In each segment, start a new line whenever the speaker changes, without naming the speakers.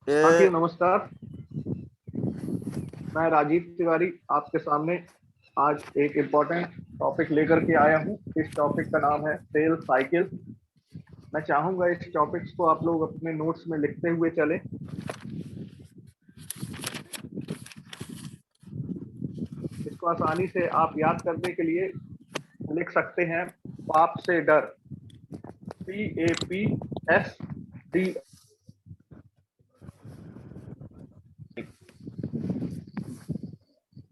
साथियों नमस्कार। मैं राजीव तिवारी आपके सामने आज एक इम्पोर्टेंट टॉपिक लेकर के आया हूं। इस टॉपिक का नाम है सेल्स साइकिल। मैं चाहूंगा इस टॉपिक्स को आप लोग अपने नोट्स में लिखते हुए चलें। इसको आसानी से आप याद करने के लिए लिख सकते हैं। पाप से डर, PAPSD।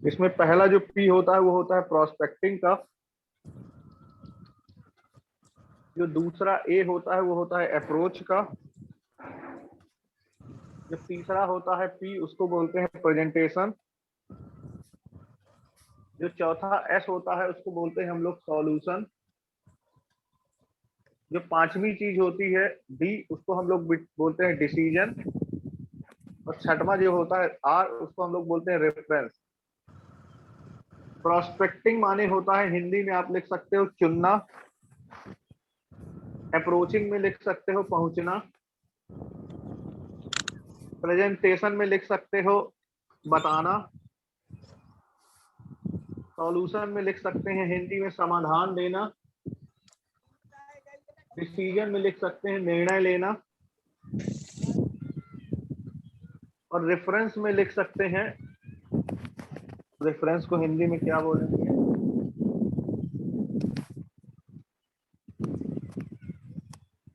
इसमें पहला जो पी होता है वो होता है प्रोस्पेक्टिंग का। जो दूसरा ए होता है वो होता है अप्रोच का। जो तीसरा होता है पी उसको बोलते हैं प्रेजेंटेशन। जो चौथा एस होता है उसको बोलते हैं हम लोग सॉल्यूशन। जो पांचवी चीज होती है डी उसको हम लोग बोलते हैं डिसीजन। और छठवां जो होता है आर उसको हम लोग बोलते हैं रेफरेंस। प्रोस्पेक्टिंग माने होता है हिंदी में आप लिख सकते हो चुनना। अप्रोचिंग में लिख सकते हो पहुंचना। प्रेजेंटेशन में लिख सकते हो बताना। सॉल्यूशन में लिख सकते हैं हिंदी में समाधान देना। डिसीजन में लिख सकते हैं निर्णय लेना। और रेफरेंस में लिख सकते हैं, रेफरेंस को हिंदी में क्या बोलेंगे?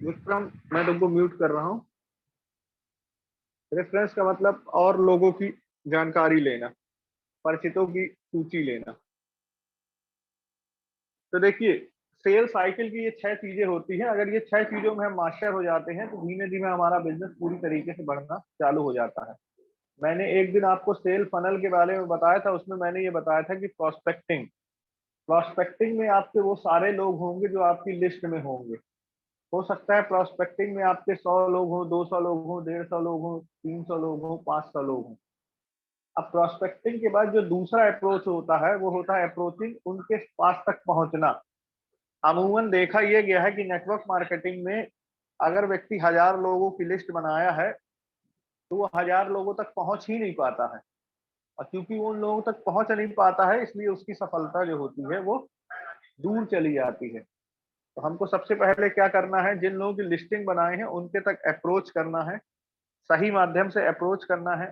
विक्रम, मैं तुमको म्यूट कर रहा हूँ। रेफरेंस का मतलब और लोगों की जानकारी लेना, परिचितों की सूची लेना। तो देखिए, सेल साइकिल की ये 6 चीजें होती हैं। अगर ये 6 चीजों में हम मास्टर हो जाते हैं तो धीमे धीमे हमारा बिजनेस पूरी तरीके से बढ़ना चालू हो जाता है। मैंने एक दिन आपको सेल फनल के बारे में बताया था। उसमें मैंने ये बताया था कि प्रोस्पेक्टिंग, प्रोस्पेक्टिंग में आपके वो सारे लोग होंगे जो आपकी लिस्ट में होंगे। हो सकता है प्रोस्पेक्टिंग में आपके 100 लोग हों, 200 लोग हों, 150 लोग हों, 300 लोग हों, 500 लोग हों। अब प्रोस्पेक्टिंग के बाद जो दूसरा अप्रोच होता है वो होता है अप्रोचिंग, उनके पास तक पहुंचना। अमूमन देखा यह गया है कि नेटवर्क मार्केटिंग में अगर व्यक्ति 1000 लोगों की लिस्ट बनाया है तो वो 1000 लोगों तक पहुंच ही नहीं पाता है। और क्योंकि वो उन लोगों तक पहुंच नहीं पाता है इसलिए उसकी सफलता जो होती है वो दूर चली जाती है। तो हमको सबसे पहले क्या करना है, जिन लोगों की लिस्टिंग बनाए हैं उनके तक अप्रोच करना है। सही माध्यम से अप्रोच करना है।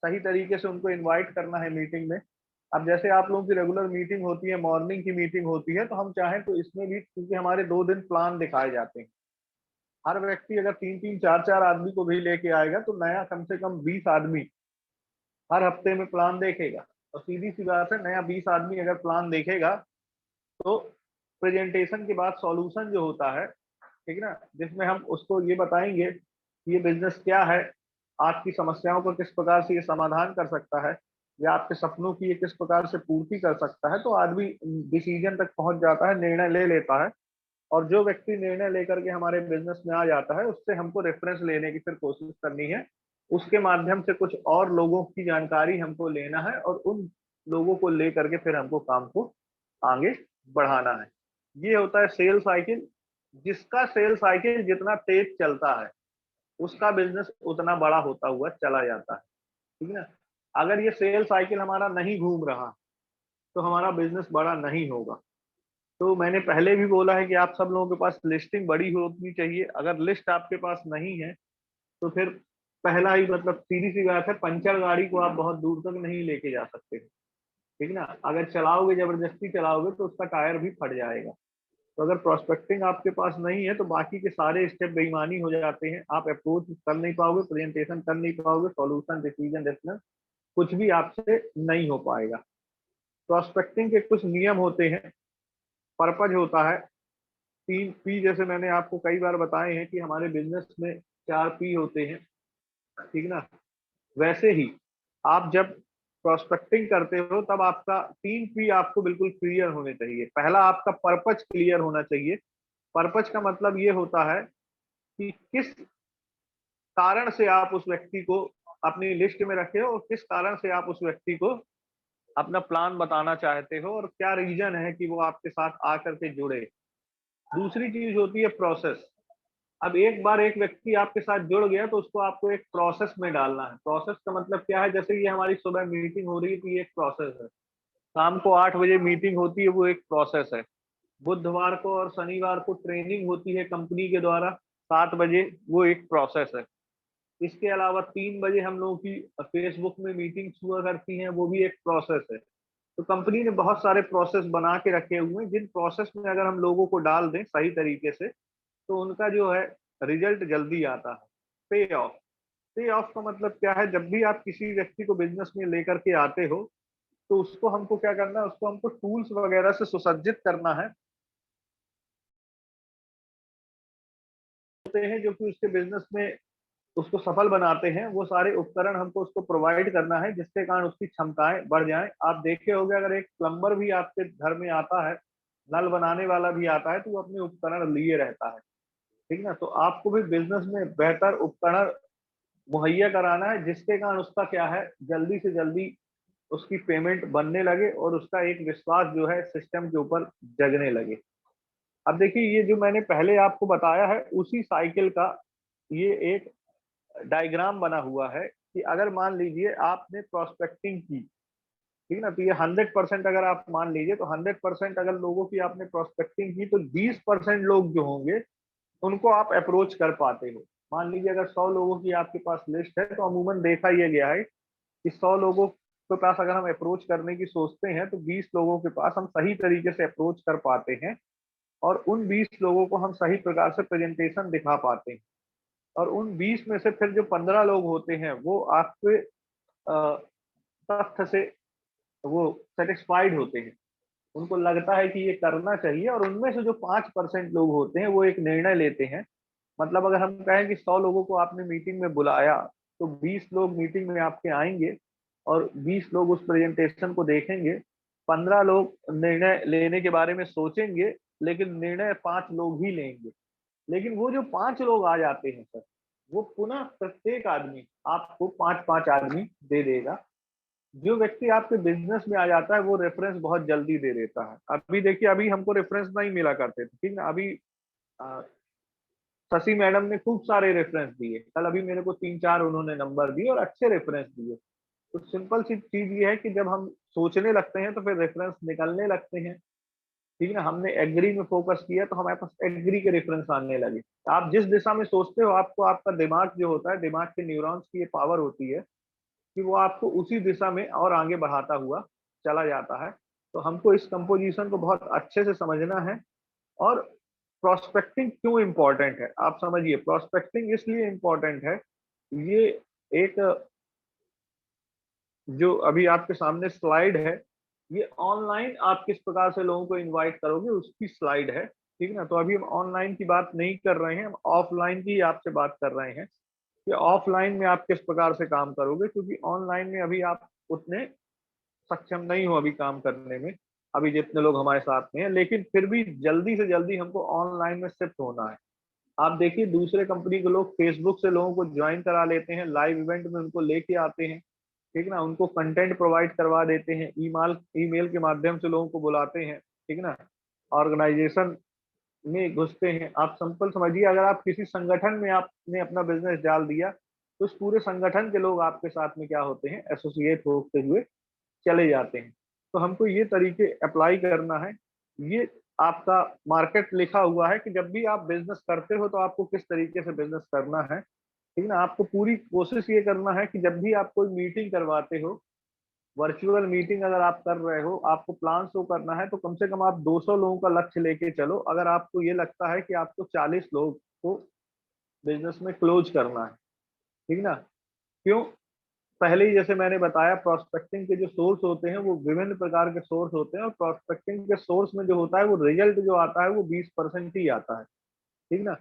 सही तरीके से उनको इनवाइट करना है मीटिंग में। अब जैसे आप लोगों की रेगुलर मीटिंग होती है, मॉर्निंग की मीटिंग होती है, तो हम चाहें तो इसमें भी, क्योंकि हमारे 2 दिन प्लान दिखाए जाते हैं। हर व्यक्ति अगर 3-3, 4-4 आदमी को भी लेके आएगा तो नया कम से कम 20 आदमी हर हफ्ते में प्लान देखेगा। और सीधी सी बात है, नया 20 आदमी अगर प्लान देखेगा तो प्रेजेंटेशन के बाद सॉल्यूशन जो होता है, ठीक ना, जिसमें हम उसको ये बताएंगे कि ये बिजनेस क्या है, आपकी समस्याओं को किस प्रकार से ये समाधान कर सकता है, या आपके सपनों की ये किस प्रकार से पूर्ति कर सकता है, तो आदमी डिसीजन तक पहुंच जाता है, निर्णय ले लेता है। और जो व्यक्ति निर्णय लेकर के हमारे बिजनेस में आ जाता है उससे हमको रेफरेंस लेने की फिर कोशिश करनी है। उसके माध्यम से कुछ और लोगों की जानकारी हमको लेना है और उन लोगों को लेकर के फिर हमको काम को आगे बढ़ाना है। ये होता है सेल साइकिल। जिसका सेल साइकिल जितना तेज चलता है उसका बिजनेस उतना बड़ा होता हुआ चला जाता है। ठीक है ना। अगर ये सेल साइकिल हमारा नहीं घूम रहा तो हमारा बिजनेस बड़ा नहीं होगा। तो मैंने पहले भी बोला है कि आप सब लोगों के पास लिस्टिंग बड़ी होनी चाहिए। अगर लिस्ट आपके पास नहीं है तो फिर पहला ही मतलब सीधी सी बात है, पंचर गाड़ी को आप बहुत दूर तक नहीं लेके जा सकते। ठीक ना। अगर चलाओगे, जबरदस्ती चलाओगे तो उसका टायर भी फट जाएगा। तो अगर प्रोस्पेक्टिंग आपके पास नहीं है तो बाकी के सारे स्टेप बेईमानी हो जाते हैं। आप अप्रोच कर नहीं पाओगे, प्रेजेंटेशन कर नहीं पाओगे, सॉल्यूशन, डिसीजन, रेफरेंस कुछ भी आपसे नहीं हो पाएगा। प्रोस्पेक्टिंग के कुछ नियम होते हैं। पर्पज होता है। 3 पी जैसे मैंने आपको कई बार बताए हैं कि हमारे बिजनेस में 4 पी होते हैं। ठीक ना। वैसे ही आप जब प्रोस्पेक्टिंग करते हो तब आपका 3 पी आपको बिल्कुल क्लियर होने चाहिए। पहला आपका पर्पज क्लियर होना चाहिए। पर्पज का मतलब ये होता है कि किस कारण से आप उस व्यक्ति को अपनी लिस्ट में रखे हो और किस कारण से आप उस व्यक्ति को अपना प्लान बताना चाहते हो और क्या रीजन है कि वो आपके साथ आकर के जुड़े। दूसरी चीज होती है प्रोसेस। अब एक बार एक व्यक्ति आपके साथ जुड़ गया तो उसको आपको एक प्रोसेस में डालना है। प्रोसेस का मतलब क्या है, जैसे ये हमारी सुबह मीटिंग हो रही है तो ये एक प्रोसेस है, शाम को 8 बजे मीटिंग होती है, वो एक प्रोसेस है, बुधवार को और शनिवार को ट्रेनिंग होती है कंपनी के द्वारा 7 बजे, वो एक प्रोसेस है। इसके अलावा 3 बजे हम लोगों की फेसबुक में मीटिंग हुआ करती हैं, वो भी एक प्रोसेस है। तो कंपनी ने बहुत सारे प्रोसेस बना के रखे हुए हैं, जिन प्रोसेस में अगर हम लोगों को डाल दें सही तरीके से तो उनका जो है रिजल्ट जल्दी आता है। पे ऑफ, पे ऑफ का मतलब क्या है, जब भी आप किसी व्यक्ति को बिजनेस में लेकर के आते हो तो उसको हमको क्या करना है, उसको हमको टूल्स वगैरह से सुसज्जित करना है होते हैं जो कि उसके बिजनेस में उसको सफल बनाते हैं। वो सारे उपकरण हमको उसको प्रोवाइड करना है जिसके कारण उसकी क्षमताएं बढ़ जाएं। आप देखे होंगे अगर एक प्लम्बर भी आपके घर में आता है, नल बनाने वाला भी आता है, तो वो अपने उपकरण लिए रहता है, ठीक ना। तो आपको भी बिजनेस में बेहतर उपकरण मुहैया कराना है जिसके कारण उसका क्या है, जल्दी से जल्दी उसकी पेमेंट बनने लगे और उसका एक विश्वास जो है सिस्टम के ऊपर जगने लगे। अब देखिए ये जो मैंने पहले आपको बताया है उसी साइकिल का ये एक डायग्राम बना हुआ है कि अगर मान लीजिए आपने प्रोस्पेक्टिंग की, ठीक ना, तो ये 100% अगर आप मान लीजिए तो 100% अगर लोगों की आपने प्रोस्पेक्टिंग की तो 20% लोग जो होंगे उनको आप अप्रोच कर पाते हो। मान लीजिए अगर 100 लोगों की आपके पास लिस्ट है तो अमूमन देखा यह गया है कि 100 लोगों के पास अगर हम अप्रोच करने की सोचते हैं तो 20 लोगों के पास हम सही तरीके से अप्रोच कर पाते हैं और उन 20 लोगों को हम सही प्रकार से प्रेजेंटेशन दिखा पाते हैं। और उन 20 में से फिर जो 15 लोग होते हैं वो आपके तथ्य से वो सेटिस्फाइड होते हैं, उनको लगता है कि ये करना चाहिए, और उनमें से जो 5% लोग होते हैं वो एक निर्णय लेते हैं। मतलब अगर हम कहें कि 100 लोगों को आपने मीटिंग में बुलाया तो 20 लोग मीटिंग में आपके आएंगे और 20 लोग उस प्रेजेंटेशन को देखेंगे, 15 लोग निर्णय लेने के बारे में सोचेंगे, लेकिन निर्णय 5 लोग ही लेंगे। लेकिन वो जो 5 लोग आ जाते हैं सर, वो पुनः प्रत्येक आदमी आपको 5-5 आदमी दे देगा। जो व्यक्ति आपके बिजनेस में आ जाता है वो रेफरेंस बहुत जल्दी दे देता है। अभी देखिए अभी हमको रेफरेंस नहीं मिला करते थे, ठीक ना। अभी अ, शशि मैडम ने खूब सारे रेफरेंस दिए, कल अभी मेरे को 3-4 उन्होंने नंबर दिए और अच्छे रेफरेंस दिए। तो सिंपल सी चीज ये है कि जब हम सोचने लगते हैं तो फिर रेफरेंस निकलने लगते हैं, ठीक है ना। हमने एग्री में फोकस किया तो हमारे पास एग्री के रेफरेंस आने लगे। आप जिस दिशा में सोचते हो आपको आपका दिमाग जो होता है, दिमाग के न्यूरॉन्स की ये पावर होती है कि वो आपको उसी दिशा में और आगे बढ़ाता हुआ चला जाता है। तो हमको इस कंपोजिशन को बहुत अच्छे से समझना है। और प्रोस्पेक्टिंग क्यों इंपॉर्टेंट है आप समझिए। प्रोस्पेक्टिंग इसलिए इंपॉर्टेंट है, ये एक जो अभी आपके सामने स्लाइड है, ये ऑनलाइन आप किस प्रकार से लोगों को इनवाइट करोगे उसकी स्लाइड है, ठीक है ना। तो अभी हम ऑनलाइन की बात नहीं कर रहे हैं, हम ऑफलाइन की आपसे बात कर रहे हैं कि ऑफलाइन में आप किस प्रकार से काम करोगे, क्योंकि ऑनलाइन में अभी आप उतने सक्षम नहीं हो अभी काम करने में, अभी जितने लोग हमारे साथ में हैं। लेकिन फिर भी जल्दी से जल्दी हमको ऑनलाइन में शिफ्ट होना है। आप देखिए दूसरे कंपनी के लोग फेसबुक से लोगों को ज्वाइन करा लेते हैं, लाइव इवेंट में उनको लेके आते हैं, ठीक ना, उनको कंटेंट प्रोवाइड करवा देते हैं, ईमेल के माध्यम से लोगों को बुलाते हैं, ठीक ना, ऑर्गेनाइजेशन में घुसते हैं। आप सिंपल समझिए अगर आप किसी संगठन में आपने अपना बिजनेस डाल दिया तो उस पूरे संगठन के लोग आपके साथ में क्या होते हैं, एसोसिएट होते हुए चले जाते हैं। तो हमको ये तरीके अप्लाई करना है। ये आपका मार्केट लिखा हुआ है कि जब भी आप बिजनेस करते हो तो आपको किस तरीके से बिजनेस करना है, ठीक ना। आपको पूरी कोशिश ये करना है कि जब भी आप कोई मीटिंग करवाते हो, वर्चुअल मीटिंग अगर आप कर रहे हो, आपको प्लान शो करना है तो कम से कम आप 200 लोगों का लक्ष्य लेके चलो। अगर आपको ये लगता है कि आपको 40 लोग को बिजनेस में क्लोज करना है, ठीक ना। क्यों, पहले ही जैसे मैंने बताया प्रोस्पेक्टिंग के जो सोर्स होते हैं वो विभिन्न प्रकार के सोर्स होते हैं, और प्रोस्पेक्टिंग के सोर्स में जो होता है वो रिजल्ट जो आता है वो 20% ही आता है, ठीक ना।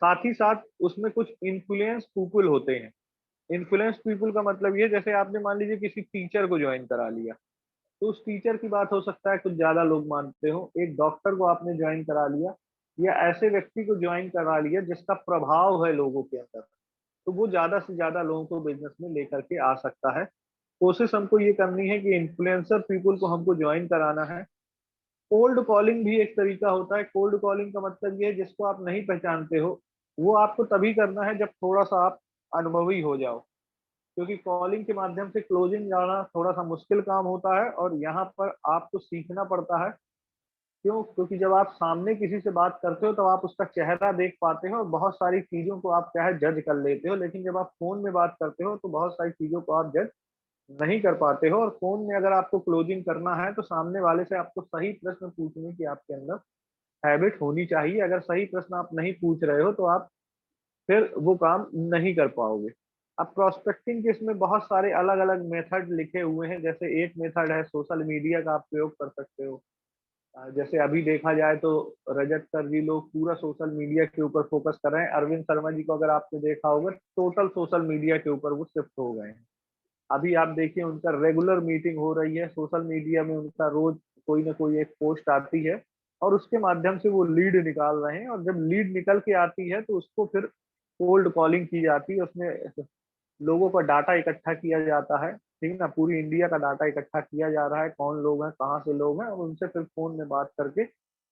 साथ ही साथ उसमें कुछ इन्फ्लुएंस पीपुल होते हैं। इन्फ्लुएंस पीपुल का मतलब ये, जैसे आपने मान लीजिए किसी टीचर को ज्वाइन करा लिया तो उस टीचर की बात हो सकता है कुछ ज्यादा लोग मानते हो। एक डॉक्टर को आपने ज्वाइन करा लिया या ऐसे व्यक्ति को ज्वाइन करा लिया जिसका प्रभाव है लोगों के अंदर, तो वो ज्यादा से ज्यादा लोगों को बिजनेस में लेकर के आ सकता है। कोशिश हमको ये करनी है कि इन्फ्लुएंसर पीपुल को हमको ज्वाइन कराना है। कोल्ड कॉलिंग भी एक तरीका होता है। कोल्ड कॉलिंग का मतलब ये है जिसको आप नहीं पहचानते हो वो आपको तभी करना है जब थोड़ा सा आप अनुभवी हो जाओ, क्योंकि कॉलिंग के माध्यम से क्लोजिंग जाना थोड़ा सा मुश्किल काम होता है और यहाँ पर आपको सीखना पड़ता है। क्यों? क्योंकि जब आप सामने किसी से बात करते हो, तब आप उसका चेहरा देख पाते हो और बहुत सारी चीज़ों को आप क्या है जज कर लेते हो, लेकिन जब आप फ़ोन में बात करते हो, तो बहुत सारी चीज़ों को आप जज नहीं कर पाते हो। और फ़ोन में अगर आपको क्लोजिंग करना है, तो सामने वाले से आपको सही प्रश्न पूछने की आपके अंदर हैबिट होनी चाहिए। अगर सही प्रश्न आप नहीं पूछ रहे हो, तो आप फिर वो काम नहीं कर पाओगे। अब प्रोस्पेक्टिंग के इसमें बहुत सारे अलग-अलग मेथड लिखे हुए हैं, जैसे एक मेथड है सोशल मीडिया का आप प्रयोग कर सकते हो। जैसे अभी देखा जाए तो रजत सर जी लोग पूरा सोशल मीडिया के ऊपर फोकस कर रहे हैं। अरविंद शर्मा जी को अगर आपने देखा होगा, टोटल सोशल मीडिया के ऊपर वो शिफ्ट हो गए हैं। अभी आप देखिए उनका रेगुलर मीटिंग हो रही है, सोशल मीडिया में उनका रोज कोई ना कोई एक पोस्ट आती है और उसके माध्यम से वो लीड निकाल रहे हैं। और जब लीड निकल के आती है, तो उसको फिर कोल्ड कॉलिंग की जाती है। उसमें लोगों का डाटा इकट्ठा किया जाता है, ठीक है ना? पूरी इंडिया का डाटा इकट्ठा किया जा रहा है, कौन लोग हैं, कहाँ से लोग हैं, और उनसे फिर फ़ोन में बात करके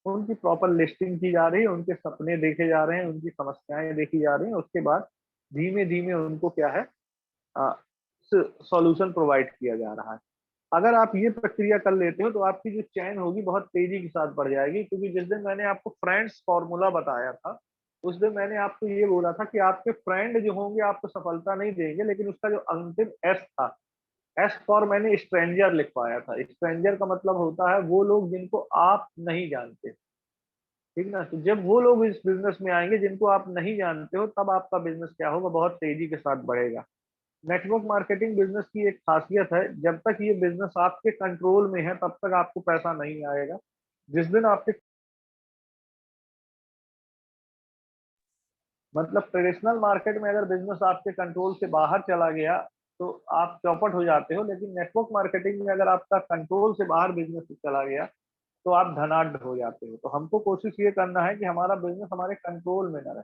उनकी प्रॉपर लिस्टिंग की जा रही है, उनके सपने देखे जा रहे हैं, उनकी समस्याएँ देखी जा रही हैं। उसके बाद धीमे-धीमे उनको क्या है अ, स सॉल्यूशन प्रोवाइड किया जा रहा है। अगर आप ये प्रक्रिया कर लेते हो, तो आपकी जो चेन होगी बहुत तेज़ी के साथ बढ़ जाएगी, क्योंकि जिस दिन मैंने आपको फ्रेंड्स फ़ॉर्मूला बताया था, उस दिन मैंने आपको ये बोला था कि आपके फ्रेंड जो होंगे आपको सफलता नहीं देंगे, लेकिन उसका जो अंतिम एस था, एस फॉर मैंने स्ट्रेंजर लिखवाया था। स्ट्रेंजर का मतलब होता है वो लोग जिनको आप नहीं जानते, ठीक ना? तो जब वो लोग इस बिज़नेस में आएँगे जिनको आप नहीं जानते हो, तब आपका बिज़नेस क्या होगा, बहुत तेज़ी के साथ बढ़ेगा। नेटवर्क मार्केटिंग बिज़नेस की एक खासियत है, जब तक ये बिज़नेस आपके कंट्रोल में है, तब तक आपको पैसा नहीं आएगा। जिस दिन आपके मतलब ट्रेडिशनल मार्केट में अगर बिज़नेस आपके कंट्रोल से बाहर चला गया, तो आप चौपट हो जाते हो, लेकिन नेटवर्क मार्केटिंग में अगर आपका कंट्रोल से बाहर बिज़नेस चला गया, तो आप धनाढ्य हो जाते हो। तो हमको कोशिश ये करना है कि हमारा बिज़नेस हमारे कंट्रोल में ना रहे,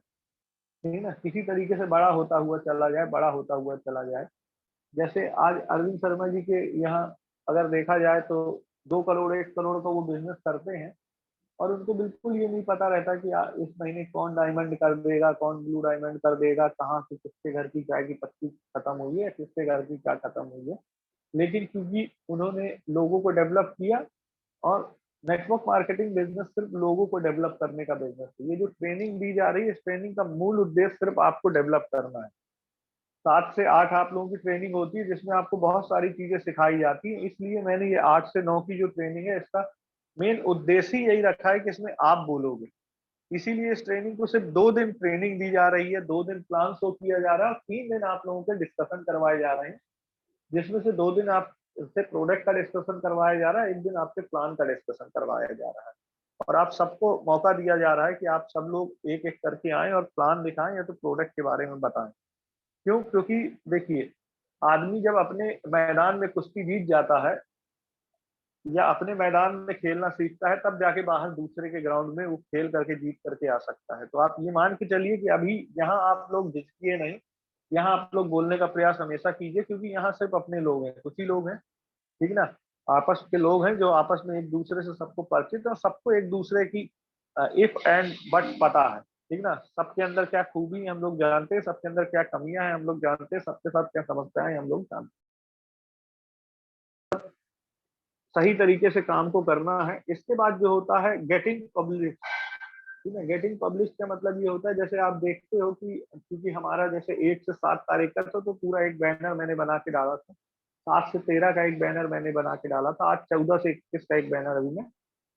ठीक है ना? किसी तरीके से बड़ा होता हुआ चला जाए, बड़ा होता हुआ चला जाए। जैसे आज अरविंद शर्मा जी के यहाँ अगर देखा जाए तो 2 करोड़ 1 करोड़ का वो बिज़नेस करते हैं और उनको बिल्कुल ये नहीं पता रहता कि इस महीने कौन डायमंड कर देगा, कौन ब्लू डायमंड कर देगा, कहाँ से किसके घर की चाय की पत्ती खत्म हुई है, किसके घर की क्या खत्म हुई है। लेकिन क्योंकि उन्होंने लोगों को डेवलप किया, और नेटवर्क मार्केटिंग बिज़नेस सिर्फ़ लोगों को डेवलप करने का बिज़नेस है। ये जो ट्रेनिंग दी जा रही है, इस ट्रेनिंग का मूल उद्देश्य सिर्फ़ आपको डेवलप करना है। 7 से 8 आप लोगों की ट्रेनिंग होती है, जिसमें आपको बहुत सारी चीज़ें सिखाई जाती हैं। इसलिए मैंने ये 8 से 9 की जो ट्रेनिंग है, इसका मेन उद्देश्य ही यही रखा है कि इसमें आप बोलोगे। इसीलिए इस ट्रेनिंग को सिर्फ़ 2 दिन ट्रेनिंग दी जा रही है, 2 दिन प्लान शो किया जा रहा है और 3 दिन आप लोगों के डिस्कशन करवाए जा रहे हैं, जिसमें से 2 दिन आपसे प्रोडक्ट का डिस्कशन करवाया जा रहा है, 1 दिन आपसे प्लान का डिस्कशन करवाया जा रहा है। और आप सबको मौका दिया जा रहा है कि आप सब लोग एक-एक करके आएँ और प्लान दिखाएँ या तो प्रोडक्ट के बारे में बताएँ। क्यों? क्योंकि देखिए, आदमी जब अपने मैदान में कुश्ती जीत जाता है या अपने मैदान में खेलना सीखता है, तब जाके बाहर दूसरे के ग्राउंड में वो खेल करके जीत करके आ सकता है। तो आप ये मान के चलिए कि अभी यहाँ आप लोग झिझकिए नहीं, यहाँ आप लोग बोलने का प्रयास हमेशा कीजिए, क्योंकि यहाँ सिर्फ़ अपने लोग हैं, कुछ ही लोग हैं, ठीक ना? आपस के लोग हैं जो आपस में एक-दूसरे से सबको परिचित है और सबको एक-दूसरे की इफ एंड बट पता है, ठीक ना? सबके अंदर क्या खूबी है हम लोग जानते हैं, सबके अंदर क्या कमियाँ हैं हम लोग जानते हैं, सबके साथ क्या समस्याएँ हैं हम लोग जानते हैं। सही तरीके से काम को करना है। इसके बाद जो होता है गेटिंग पब्लिश, ठीक है? गेटिंग पब्लिश का मतलब ये होता है, जैसे आप देखते हो कि क्योंकि हमारा जैसे 1 से 7 तारीख का था, तो पूरा एक बैनर मैंने बना के डाला था। 7 से 13 का एक बैनर मैंने बना के डाला था। आज 14 से 21 का एक बैनर अभी मैं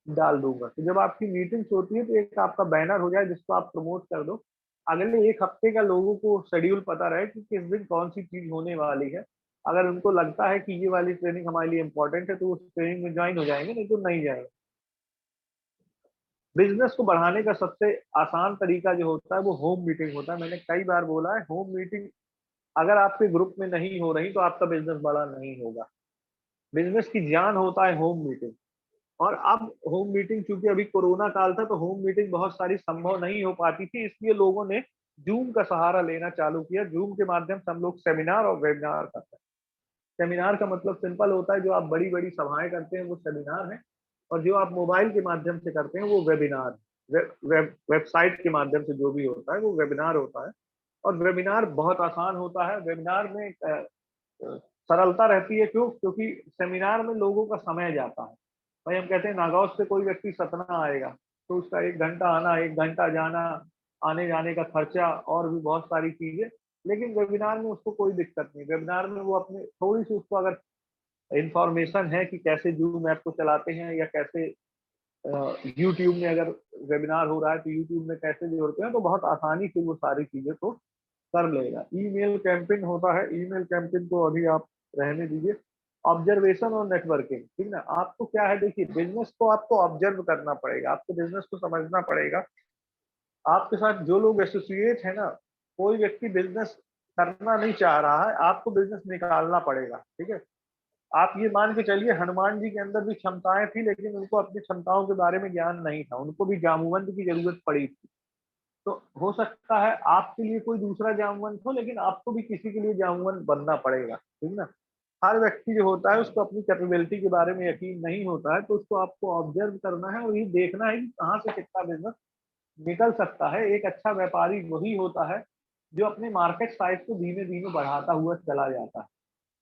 डाल दूँगा। तो जब आपकी मीटिंग्स होती है, तो एक आपका बैनर हो जाए जिसको आप प्रमोट कर दो। अगले 1 हफ्ते का लोगों को शेड्यूल पता रहे कि किस दिन कौन-सी चीज़ होने वाली है। अगर उनको लगता है कि ये वाली ट्रेनिंग हमारे लिए इम्पोर्टेंट है, तो वो उस ट्रेनिंग में जॉइन हो जाएँगे, नहीं तो नहीं जाएँगे। बिज़नेस को बढ़ाने का सबसे आसान तरीका जो होता है, वो होम मीटिंग होता है। मैंने कई बार बोला है, होम मीटिंग अगर आपके ग्रुप में नहीं हो रही, तो आपका बिज़नेस बड़ा नहीं होगा। बिज़नेस की जान होता है होम मीटिंग। और अब होम मीटिंग, चूँकि अभी कोरोना काल था, तो होम मीटिंग बहुत सारी संभव नहीं हो पाती थी, इसलिए लोगों ने ज़ूम का सहारा लेना चालू किया। ज़ूम के माध्यम से हम लोग सेमिनार और वेबिनार करते हैं। सेमिनार का मतलब सिंपल होता है, जो आप बड़ी-बड़ी सभाएँ करते हैं, वो सेमिनार है, और जो आप मोबाइल के माध्यम से करते हैं, वो वेबिनार है। वेबसाइट के माध्यम से जो भी होता है वो वेबिनार होता है। और वेबिनार बहुत आसान होता है। वेबिनार में सरलता रहती है, क्यों? क्योंकि सेमिनार में लोगों का समय जाता है। भाई हम कहते हैं नागौर से कोई व्यक्ति सतना आएगा तो उसका 1 घंटा आना, 1 घंटा जाना, आने जाने का खर्चा और भी बहुत सारी चीजें। लेकिन वेबिनार में उसको कोई दिक्कत नहीं। वेबिनार में वो अपने थोड़ी सी उसको अगर इंफॉर्मेशन है कि कैसे जूम ऐप को चलाते हैं या कैसे यूट्यूब में अगर वेबिनार हो रहा है तो यूट्यूब में कैसे जोड़ते हैं, तो बहुत आसानी से वो सारी चीजें को कर लेगा। ईमेल कैंपेन होता है, ईमेल कैंपेन को अभी आप रहने दीजिए। ऑब्जर्वेशन और नेटवर्किंग, ठीक ना। आपको क्या है, देखिए बिजनेस को आपको ऑब्जर्व करना पड़ेगा, आपको बिजनेस को समझना पड़ेगा। आपके साथ जो लोग एसोसिएट है ना, कोई व्यक्ति बिजनेस करना नहीं चाह रहा है, आपको बिजनेस निकालना पड़ेगा, ठीक है। आप ये मान के चलिए हनुमान जी के अंदर भी क्षमताएं थी, लेकिन उनको अपनी क्षमताओं के बारे में ज्ञान नहीं था, उनको भी जामवंत की जरूरत पड़ी थी। तो हो सकता है आपके लिए कोई दूसरा जामवंत हो, लेकिन आपको भी किसी के लिए जामवंत बनना पड़ेगा, ठीक ना। हर व्यक्ति जो होता है उसको अपनी कैपेबिलिटी के बारे में यकीन नहीं होता है, तो उसको आपको ऑब्जर्व करना है और ये देखना है कि कहाँ से कितना बिजनेस निकल सकता है। एक अच्छा व्यापारी वही होता है जो अपने मार्केट साइज को धीमे धीमे बढ़ाता हुआ चला जाता है।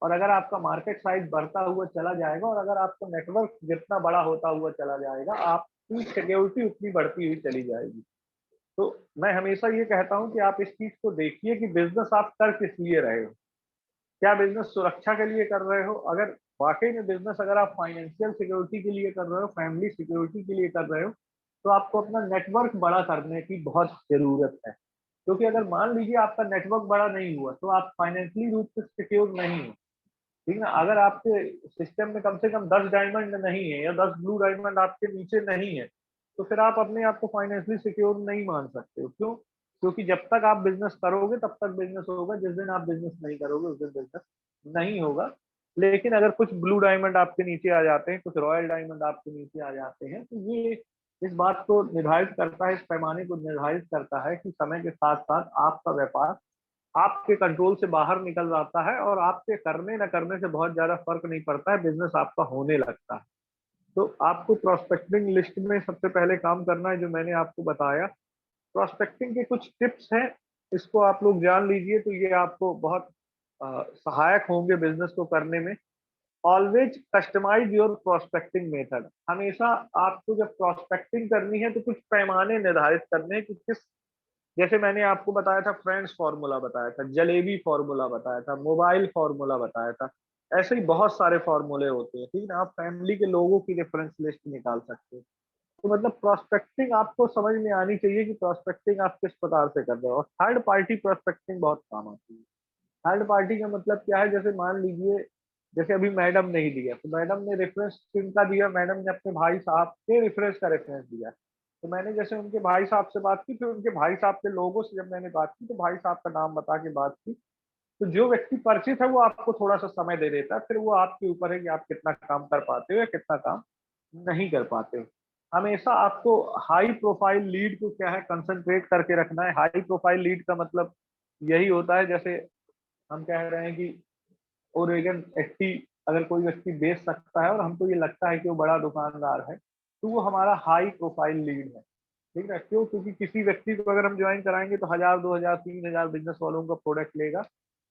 और अगर आपका मार्केट साइज बढ़ता हुआ चला जाएगा और अगर आपका नेटवर्क जितना बड़ा होता हुआ चला जाएगा, आपकी सिक्योरिटी उतनी बढ़ती हुई चली जाएगी। तो मैं हमेशा ये कहता हूँ कि आप इस चीज को देखिए कि बिजनेस आप कर किस लिए रहे हो। क्या बिजनेस सुरक्षा के लिए कर रहे हो? अगर वाकई में बिजनेस अगर आप फाइनेंशियल सिक्योरिटी के लिए कर रहे हो, फैमिली सिक्योरिटी के लिए कर रहे हो, तो आपको अपना नेटवर्क बड़ा करने की बहुत जरूरत है। क्योंकि अगर मान लीजिए आपका नेटवर्क बड़ा नहीं हुआ तो आप फाइनेंशियली रूप से सिक्योर नहीं हो, ठीक ना। अगर आपके सिस्टम में कम से कम 10 डायमंड नहीं है या 10 ब्लू डायमंड आपके नीचे नहीं है, तो फिर आप अपने आप को फाइनेंशियली सिक्योर नहीं मान सकते हो। क्यों? क्योंकि जब तक आप बिजनेस करोगे तब तक बिजनेस होगा, जिस दिन आप बिजनेस नहीं करोगे उस दिन बिजनेस नहीं होगा। लेकिन अगर कुछ ब्लू डायमंड आपके नीचे आ जाते हैं, कुछ रॉयल डायमंड आपके नीचे आ जाते हैं, तो ये इस बात को निर्धारित करता है, इस पैमाने को निर्धारित करता है कि समय के साथ साथ आपका व्यापार आपके कंट्रोल से बाहर निकल जाता है और आपके करने न करने से बहुत ज्यादा फर्क नहीं पड़ता है, बिजनेस आपका होने लगता है। तो आपको प्रोस्पेक्टिंग लिस्ट में सबसे पहले काम करना है, जो मैंने आपको बताया। प्रोस्पेक्टिंग के कुछ टिप्स हैं, इसको आप लोग जान लीजिए तो ये आपको बहुत सहायक होंगे बिजनेस को करने में। Always customise your prospecting method. हमेशा आपको जब प्रोस्पेक्टिंग करनी है तो कुछ पैमाने निर्धारित करने हैं कि किस, जैसे मैंने आपको बताया था फ्रेंड्स फार्मूला बताया था, जलेबी फार्मूला बताया था, मोबाइल फार्मूला बताया था, ऐसे ही बहुत सारे फार्मूले होते हैं, ठीक है ना। आप फैमिली के लोगों की रेफरेंस लिस्ट निकाल सकते हो। तो मतलब प्रोस्पेक्टिंग आपको समझ में आनी चाहिए कि प्रोस्पेक्टिंग आप किस प्रकार से कर रहे हो। और थर्ड पार्टी प्रोस्पेक्टिंग बहुत काम आती है। थर्ड पार्टी का मतलब क्या है, जैसे मान लीजिए जैसे अभी मैडम ने ही दिया, तो मैडम ने रेफरेंस किनका दिया, मैडम ने अपने भाई साहब के रेफरेंस का रेफरेंस दिया। तो मैंने जैसे उनके भाई साहब से बात की, फिर उनके भाई साहब के लोगों से जब मैंने बात की तो भाई साहब का नाम बता के बात की। तो जो व्यक्ति परिचित है वो आपको थोड़ा सा समय दे देता है, फिर वो आपके ऊपर है कि आप कितना काम कर पाते हो या कितना काम नहीं कर पाते हो। हमेशा आपको हाई प्रोफाइल लीड को क्या है कंसंट्रेट करके रखना है। हाई प्रोफाइल लीड का मतलब यही होता है, जैसे हम कह रहे हैं कि ओरेगन 80 अगर कोई व्यक्ति बेच सकता है और हमको ये लगता है कि वो बड़ा दुकानदार है, तो वो हमारा हाई प्रोफाइल लीड है, ठीक है। क्यों? क्योंकि किसी व्यक्ति को अगर हम ज्वाइन कराएंगे तो 1000 2000 3000 बिजनेस वालों का प्रोडक्ट लेगा।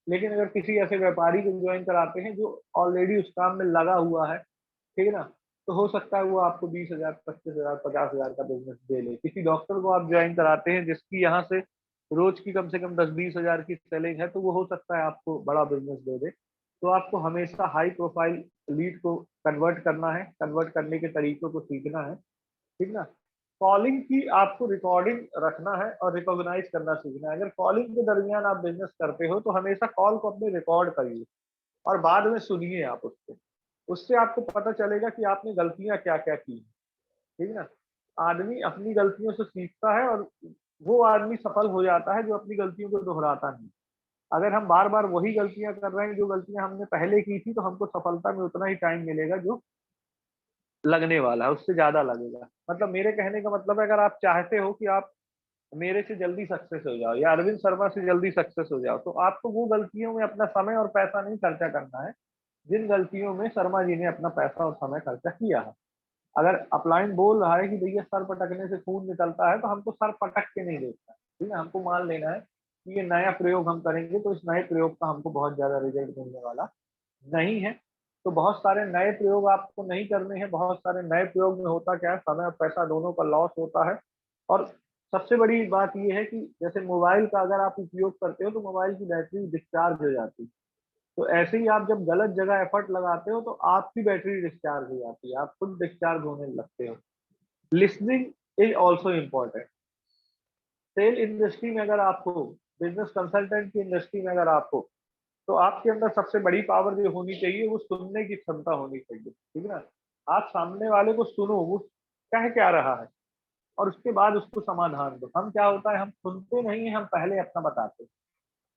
लेकिन अगर किसी ऐसे व्यापारी को ज्वाइन कराते हैं जो ऑलरेडी उस काम में लगा हुआ है, ठीक है ना, तो हो सकता है वो आपको 20,000 25,000 50,000 का बिजनेस दे ले। किसी डॉक्टर को आप ज्वाइन कराते हैं जिसकी यहाँ से रोज की कम से कम 10-20 हजार की सेलिंग है, तो वो हो सकता है आपको बड़ा बिजनेस दे दे। तो आपको हमेशा हाई प्रोफाइल लीड को कन्वर्ट करना है, कन्वर्ट करने के तरीकों को सीखना है, ठीक ना। कॉलिंग की आपको रिकॉर्डिंग रखना है और रिकॉग्नाइज करना सीखना है। अगर कॉलिंग के दरमियान आप बिजनेस करते हो तो हमेशा कॉल को अपने रिकॉर्ड करिए और बाद में सुनिए आप उसको। उससे आपको पता चलेगा कि आपने गलतियां क्या क्या की, ठीक है ना। आदमी अपनी गलतियों से सीखता है और वो आदमी सफल हो जाता है जो अपनी गलतियों को दोहराता नहीं। अगर हम बार बार वही गलतियां कर रहे हैं जो गलतियां हमने पहले की थी, तो हमको सफलता में उतना ही टाइम मिलेगा जो लगने वाला है, उससे ज्यादा लगेगा। मतलब मेरे कहने का मतलब है, अगर आप चाहते हो कि आप मेरे से जल्दी सक्सेस हो जाओ या अरविंद शर्मा से जल्दी सक्सेस हो जाओ, तो आपको वो गलतियों में अपना समय और पैसा नहीं खर्चा करना है जिन गलतियों में शर्मा जी ने अपना पैसा और समय खर्चा किया है। अगर अपलाइन बोल रहा है कि भैया सर पटकने से खून निकलता है, तो हमको सर पटक के नहीं देखना है, ठीक है। हमको मान लेना है कि ये नया प्रयोग हम करेंगे तो इस नए प्रयोग का हमको बहुत ज्यादा रिजल्ट मिलने वाला नहीं है। तो बहुत सारे नए प्रयोग आपको नहीं करने हैं। बहुत सारे नए प्रयोग में होता क्या है, समय और पैसा दोनों का लॉस होता है। और सबसे बड़ी बात ये है कि जैसे मोबाइल का अगर आप उपयोग करते हो तो मोबाइल की बैटरी डिस्चार्ज हो जाती है। तो ऐसे ही आप जब गलत जगह एफर्ट लगाते हो तो आपकी बैटरी डिस्चार्ज हो जाती है, आप खुद डिस्चार्ज होने लगते हो। Listening is also important. Sale industry में अगर आप हो, बिजनेस कंसल्टेंट की इंडस्ट्री में अगर आप हो, तो आपके अंदर सबसे बड़ी पावर जो होनी चाहिए वो सुनने की क्षमता होनी चाहिए, ठीक है ना। आप सामने वाले को सुनो, वो कह क्या रहा है, और उसके बाद उसको समाधान दो। हम क्या होता है, हम सुनते नहीं है, हम पहले अपना बताते हैं।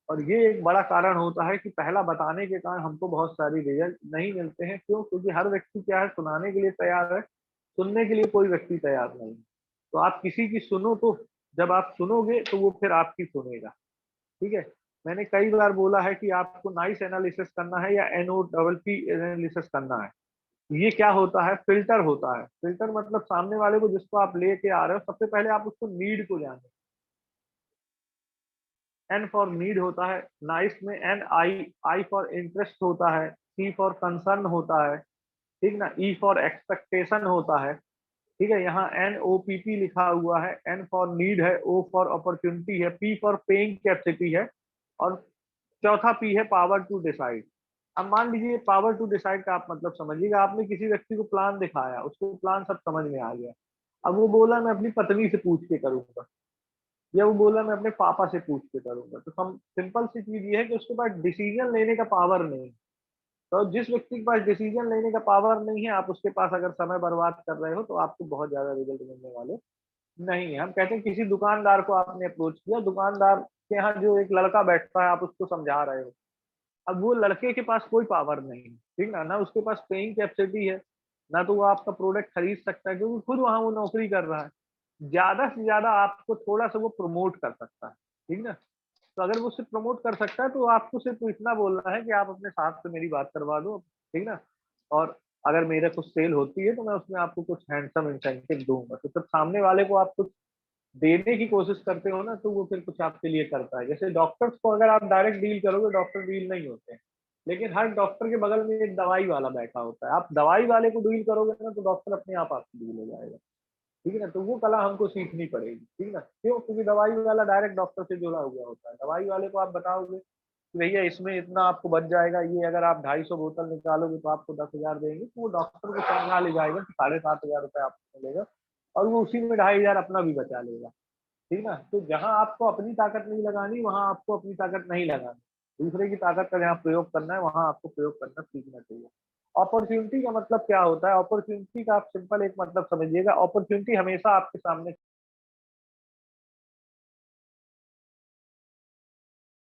और ये एक बड़ा कारण होता है कि पहला बताने के कारण हमको बहुत सारी रिजल्ट नहीं मिलते हैं। क्यों? क्योंकि हर व्यक्ति क्या है, सुनाने के लिए तैयार है, सुनने के लिए कोई व्यक्ति तैयार नहीं। तो आप किसी की सुनो, तो जब आप सुनोगे तो वो फिर आपकी सुनेगा, ठीक है। मैंने कई बार बोला है कि आपको नॉइस एनालिसिस करना है या NOPP एनालिसिस करना है। ये क्या होता है, फिल्टर होता है। फिल्टर मतलब सामने वाले को, जिसको आप लेके आ रहे हो, सबसे पहले आप उसको नीड को जाने। N फॉर नीड होता है, नाइस में I फॉर इंटरेस्ट होता है, C फॉर कंसर्न होता है, ठीक ना। E फॉर एक्सपेक्टेशन होता है, ठीक है। यहाँ NOPP लिखा हुआ है। N फॉर नीड है, O फॉर अपॉर्चुनिटी है, P फॉर पेइंग कैपेसिटी है, और चौथा P है पावर टू डिसाइड। अब मान लीजिए पावर टू डिसाइड का आप मतलब समझिएगा, आपने किसी व्यक्ति को प्लान दिखाया, उसको प्लान सब समझ में आ गया। अब वो बोला मैं अपनी पत्नी से पूछ के करूंगा, या वो बोला मैं अपने पापा से पूछ के करूंगा। तो सिंपल सी चीज ये है कि उसके पास डिसीजन लेने का पावर नहीं है। तो जिस व्यक्ति के पास डिसीजन लेने का पावर नहीं है, आप उसके पास अगर समय बर्बाद कर रहे हो तो आपको बहुत ज्यादा रिजल्ट मिलने वाले नहीं है। हम कहते हैं किसी दुकानदार को आपने अप्रोच किया, दुकानदार के यहाँ जो एक लड़का बैठता है, आप उसको समझा रहे हो। अब वो लड़के के पास कोई पावर नहीं है, ठीक ना, ना उसके पास पेइंग कैपेसिटी है, ना तो वो आपका प्रोडक्ट खरीद सकता है, क्योंकि खुद वहां वो नौकरी कर रहा है। ज्यादा से ज्यादा आपको थोड़ा सा वो प्रमोट कर सकता है, ठीक ना। तो अगर वो सिर्फ प्रमोट कर सकता है तो आपको सिर्फ इतना बोलना है कि आप अपने साथ से मेरी बात करवा दो, ठीक ना। और अगर मेरे कुछ सेल होती है तो मैं उसमें आपको कुछ हैंडसम इंसेंटिव दूंगा। तो जब सामने वाले को आप कुछ देने की कोशिश करते हो ना, तो वो फिर कुछ आपके लिए करता है। जैसे डॉक्टर्स को अगर आप डायरेक्ट डील करोगे, डॉक्टर डील नहीं होते हैं, लेकिन हर डॉक्टर के बगल में एक दवाई वाला बैठा होता है। आप दवाई वाले को डील करोगे ना, तो डॉक्टर अपने आप आपसे डील हो जाएगा, ठीक है ना। तो वो कला हमको सीखनी पड़ेगी, ठीक है ना। क्यों? क्योंकि दवाई वाला डायरेक्ट डॉक्टर से जुड़ा हुआ होता है। दवाई वाले को आप बताओगे कि भैया इसमें इतना आपको बच जाएगा, ये अगर आप 250 बोतल निकालोगे तो आपको 10,000 देंगे, तो वो डॉक्टर को समझा ले जाएगा कि 7,500 रुपये आपको मिलेगा, और वो उसी में 2,500 अपना भी बचा लेगा, ठीक ना। तो जहां आपको अपनी ताकत नहीं लगानी, वहां आपको अपनी ताकत नहीं लगानी, दूसरे की ताकत का जहाँ प्रयोग करना है वहां आपको प्रयोग करना सीखना चाहिए। अपॉर्चुनिटी का मतलब क्या होता है? अपॉर्चुनिटी का आप सिंपल एक मतलब समझिएगा, अपॉर्चुनिटी हमेशा आपके सामने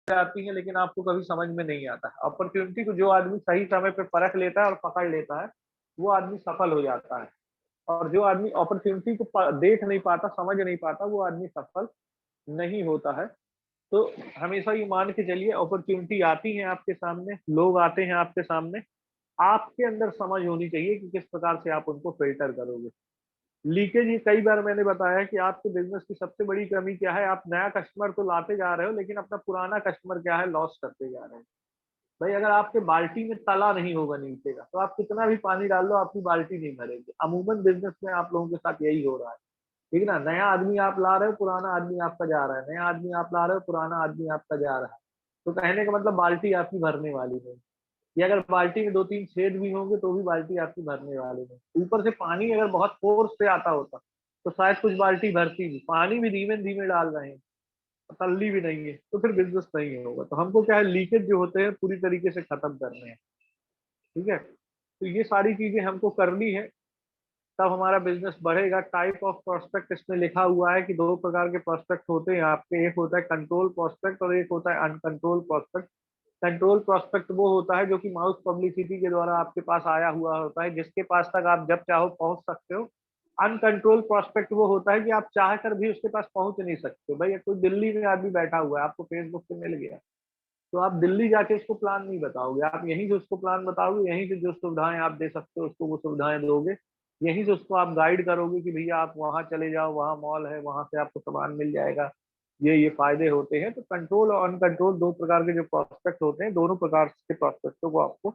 आती है, लेकिन आपको कभी समझ में नहीं आता। अपॉर्चुनिटी को जो आदमी सही समय पे परख लेता है और पकड़ लेता है, वो आदमी सफल हो जाता है। और जो आदमी अपॉर्चुनिटी को देख नहीं पाता, समझ नहीं पाता, वो आदमी सफल नहीं होता है। तो हमेशा ये मान के चलिए, अपॉर्चुनिटी आती है आपके सामने, लोग आते हैं आपके सामने, आपके अंदर समझ होनी चाहिए कि किस प्रकार से आप उनको फिल्टर करोगे। लीकेज, ये कई बार मैंने बताया कि आपके बिजनेस की सबसे बड़ी कमी क्या है, आप नया कस्टमर तो लाते जा रहे हो, लेकिन अपना पुराना कस्टमर क्या है, लॉस करते जा रहे हो। भाई अगर आपके बाल्टी में तला नहीं होगा नीचे का, तो आप कितना भी पानी डाल लो, आपकी बाल्टी नहीं भरेगी। अमूमन बिजनेस में आप लोगों के साथ यही हो रहा है, ठीक है ना। नया आदमी आप ला रहे हो, पुराना आदमी आपका जा रहा है, नया आदमी आप ला रहे हो, पुराना आदमी आपका जा रहा है। तो कहने का मतलब बाल्टी आपकी भरने वाली नहीं। या अगर बाल्टी में 2-3 छेद भी होंगे तो भी बाल्टी आपकी भरने वाली नहीं। ऊपर से पानी अगर बहुत फोर्स से आता होता तो शायद कुछ बाल्टी भरती भी। पानी भी धीमे धीमे डाल रहे हैं, तल्ली भी नहीं है, तो फिर बिजनेस नहीं होगा। तो हमको क्या है, लीकेज जो होते हैं पूरी तरीके से खत्म करने हैं, ठीक है। तो ये सारी चीजें हमको करनी है, तब हमारा बिजनेस बढ़ेगा। टाइप ऑफ प्रोस्पेक्ट इसमें लिखा हुआ है कि दो प्रकार के प्रोस्पेक्ट होते हैं आपके, एक होता है कंट्रोल प्रोस्पेक्ट और एक होता है अनकंट्रोल प्रोस्पेक्ट। कंट्रोल प्रोस्पेक्ट वो होता है जो कि माउथ पब्लिसिटी के द्वारा आपके पास आया हुआ होता है, जिसके पास तक आप जब चाहो पहुंच सकते हो। अनकंट्रोल प्रोस्पेक्ट वो होता है कि आप चाह कर भी उसके पास पहुंच नहीं सकते। भाई कोई दिल्ली में आदमी बैठा हुआ है, आपको फेसबुक पे मिल गया, तो आप दिल्ली जाके उसको प्लान नहीं बताओगे, आप यहीं से उसको प्लान बताओगे, यहीं से जो सुविधाएं आप दे सकते हो उसको वो सुविधाएं दोगे। यहीं से उसको आप गाइड करोगे कि भैया आप वहां चले जाओ, वहां मॉल है, वहां से आपको सामान मिल जाएगा, ये फायदे होते हैं। तो कंट्रोल और अनकंट्रोल दो प्रकार के जो प्रोस्पेक्ट होते हैं, दोनों प्रकार के प्रोस्पेक्टों को आपको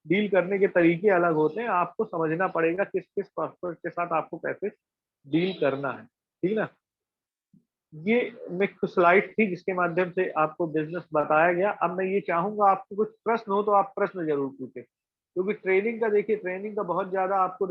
डील करने के तरीके अलग होते हैं। आपको समझना पड़ेगा किस किस प्रोस्पेक्ट के साथ आपको कैसे डील करना है, ठीक ना। ये एक स्लाइड थी जिसके माध्यम से आपको बिजनेस बताया गया। अब मैं ये चाहूंगा आपको कुछ प्रश्न हो तो आप प्रश्न जरूर पूछें, क्योंकि ट्रेनिंग का देखिए, ट्रेनिंग का बहुत ज्यादा आपको